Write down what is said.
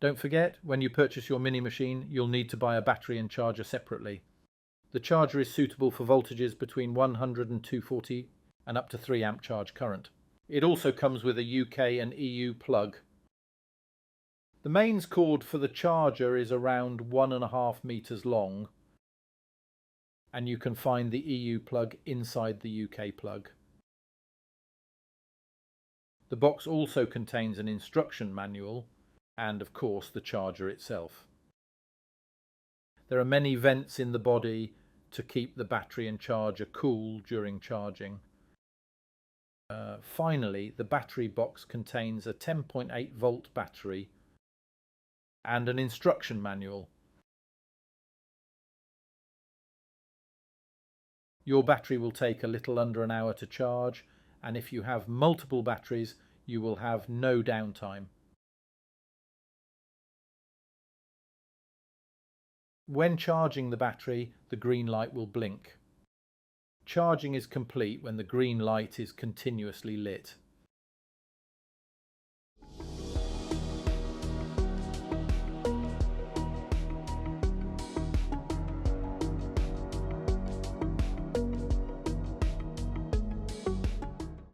Don't forget, when you purchase your mini machine, you'll need to buy a battery and charger separately. The charger is suitable for voltages between 100 and 240 and up to 3 amp charge current. It also comes with a UK and EU plug. The mains cord for the charger is around 1.5 meters long, and you can find the EU plug inside the UK plug. The box also contains an instruction manual and, of course, the charger itself. There are many vents in the body to keep the battery and charger cool during charging. Finally, the battery box contains a 10.8 volt battery and an instruction manual. Your battery will take a little under an hour to charge, and if you have multiple batteries, you will have no downtime. When charging the battery, the green light will blink. Charging is complete when the green light is continuously lit.